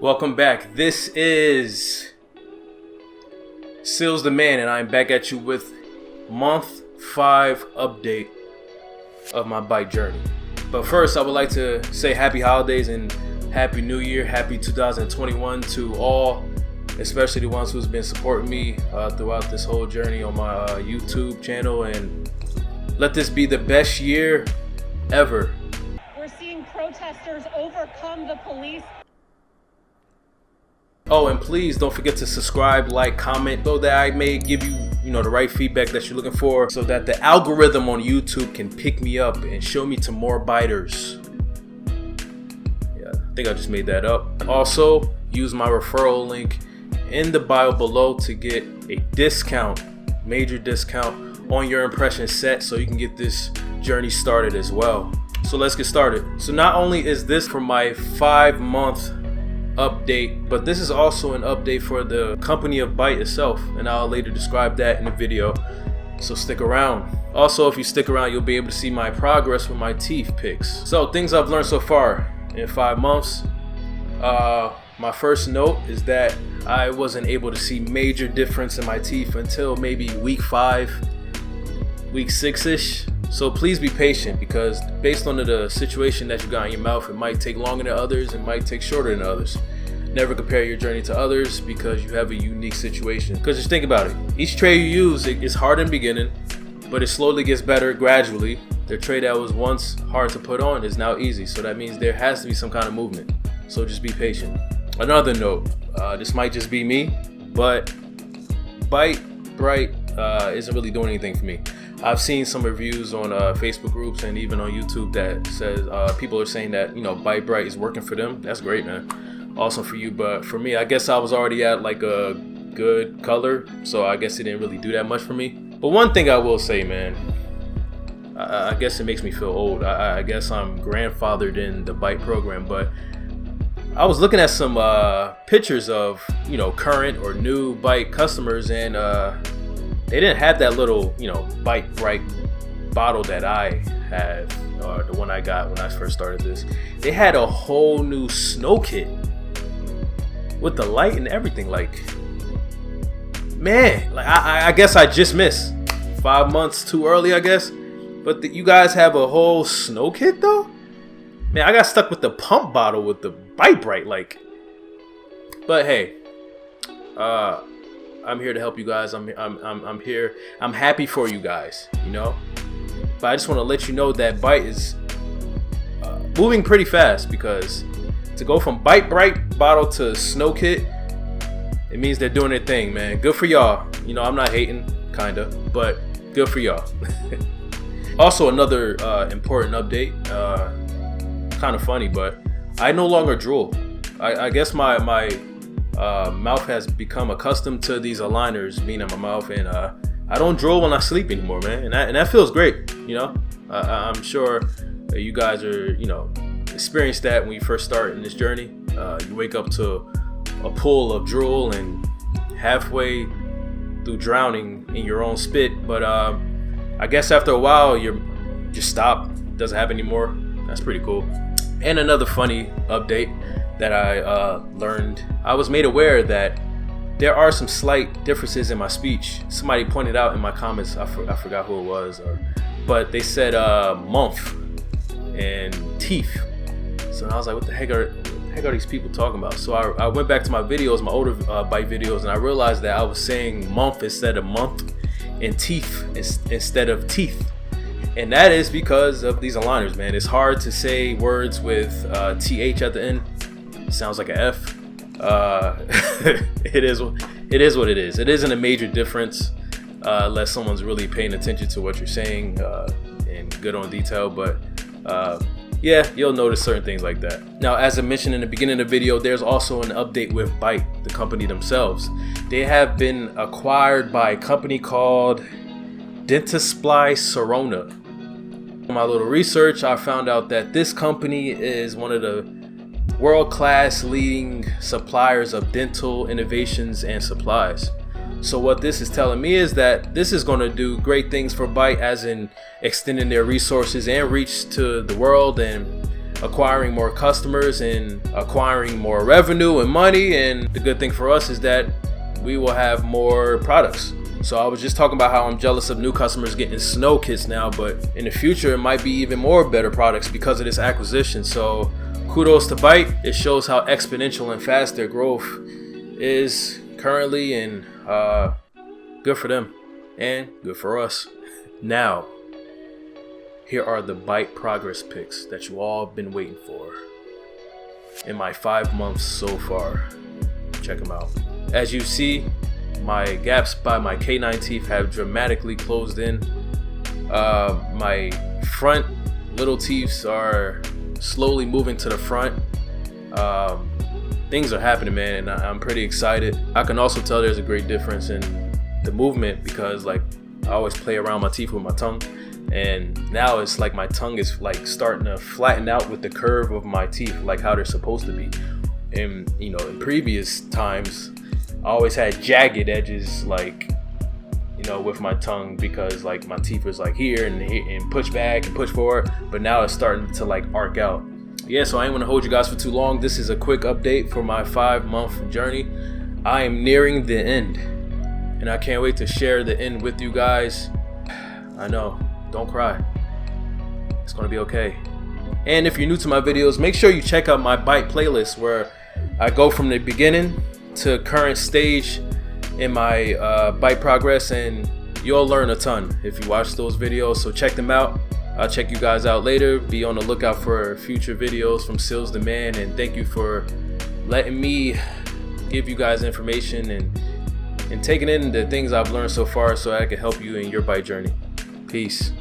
Welcome back. This is Sealztheman, and I'm back at you with month 5 update of my Byte journey. But first, I would like to say happy holidays and happy new year, happy 2021 to all, especially the ones who's been supporting me throughout this whole journey on my YouTube channel, and let this be the best year ever. We're seeing protesters overcome the police. Oh, and please don't forget to subscribe, like, comment, so that I may give you, the right feedback that you're looking for, so that the algorithm on YouTube can pick me up and show me to more biters. Yeah, I think I just made that up. Also, use my referral link in the bio below to get a discount, major discount on your impression set, so you can get this journey started as well. So let's get started. So not only is this for my 5-month update, but this is also an update for the company of Byte itself, and I'll later describe that in the video, so stick around. Also, if you stick around, you'll be able to see my progress with my teeth picks. So things I've learned so far in 5 months. My first note is that I wasn't able to see major difference in my teeth until maybe week 5, week 6-ish. So please be patient, because based on the situation that you got in your mouth, it might take longer than others, it might take shorter than others. Never compare your journey to others, because you have a unique situation. Because just think about it, each tray you use, it's hard in the beginning, but it slowly gets better gradually. The tray that was once hard to put on is now easy, so that means there has to be some kind of movement. So just be patient. Another note, this might just be me, but Byte isn't really doing anything for me. I've seen some reviews on Facebook groups and even on YouTube that says people are saying that Byte is working for them. That's great, man. Awesome for you, but for me, I guess I was already at like a good color, so I guess it didn't really do that much for me. But one thing I will say, man, I guess it makes me feel old. I guess I'm grandfathered in the Byte program, but I was looking at some pictures of current or new Byte customers, and they didn't have that little, Byte bottle that I have, or the one I got when I first started this. They had a whole new snow kit with the light and everything. Like, man, like I guess I just missed 5 months too early, I guess. But you guys have a whole snow kit though? Man, I got stuck with the pump bottle with the Byte, like. But hey, I'm here to help you guys. I'm here. I'm happy for you guys, But I just want to let you know that Byte is moving pretty fast, because to go from Byte bottle to snow kit, it means they're doing their thing, man. Good for y'all. I'm not hating, kinda, but good for y'all. Also, another important update. Kind of funny, but I no longer drool. I guess my mouth has become accustomed to these aligners being in my mouth, and I don't drool when I sleep anymore, man, and that feels great. I'm sure you guys are experienced that when you first start in this journey. You wake up to a pool of drool and halfway through drowning in your own spit, but I guess after a while you just stop, doesn't happen anymore. That's pretty cool. And another funny update that I learned, I was made aware that there are some slight differences in my speech. Somebody pointed out in my comments, I forgot who it was, but they said month and teeth. So I was like, what the heck are these people talking about? So I went back to my videos, my older Byte videos, and I realized that I was saying month instead of month, and teeth instead of teeth. And that is because of these aligners, man. It's hard to say words with TH at the end. It sounds like an F. It is what it is. It isn't a major difference unless someone's really paying attention to what you're saying and good on detail. But yeah, you'll notice certain things like that. Now, as I mentioned in the beginning of the video, there's also an update with Byte, the company themselves. They have been acquired by a company called Dentsply Sirona. In my little research, I found out that this company is one of the world-class leading suppliers of dental innovations and supplies. So what this is telling me is that this is going to do great things for Byte, as in extending their resources and reach to the world. And acquiring more customers and acquiring more revenue and money. And the good thing for us is that we will have more products. So I was just talking about how I'm jealous of new customers getting snow kits now, but in the future it might be even more better products because of this acquisition. So kudos to Byte. It shows how exponential and fast their growth is currently, and good for them and good for us. Now, here are the Byte progress pics that you all have been waiting for in my 5 months so far. Check them out. As you see, my gaps by my canine teeth have dramatically closed in. My front little teeth are slowly moving to the front. Things are happening, man, and I'm pretty excited. I can also tell there's a great difference in the movement because, like, I always play around my teeth with my tongue, and now it's like my tongue is like starting to flatten out with the curve of my teeth, like how they're supposed to be. And you know, in previous times I always had jagged edges, like, you know, with my tongue because like my teeth was like here and push back and push forward, but now it's starting to like arc out. Yeah, so I ain't want to hold you guys for too long. This is a quick update for my 5-month journey. I am nearing the end, and I can't wait to share the end with you guys. I know, don't cry. It's gonna be okay. And if you're new to my videos, make sure you check out my Byte playlist where I go from the beginning to current stage in my Byte progress, and you'll learn a ton if you watch those videos. So check them out. I'll check you guys out later. Be on the lookout for future videos from Sealztheman, and thank you for letting me give you guys information and taking in the things I've learned so far so I can help you in your Byte journey. Peace.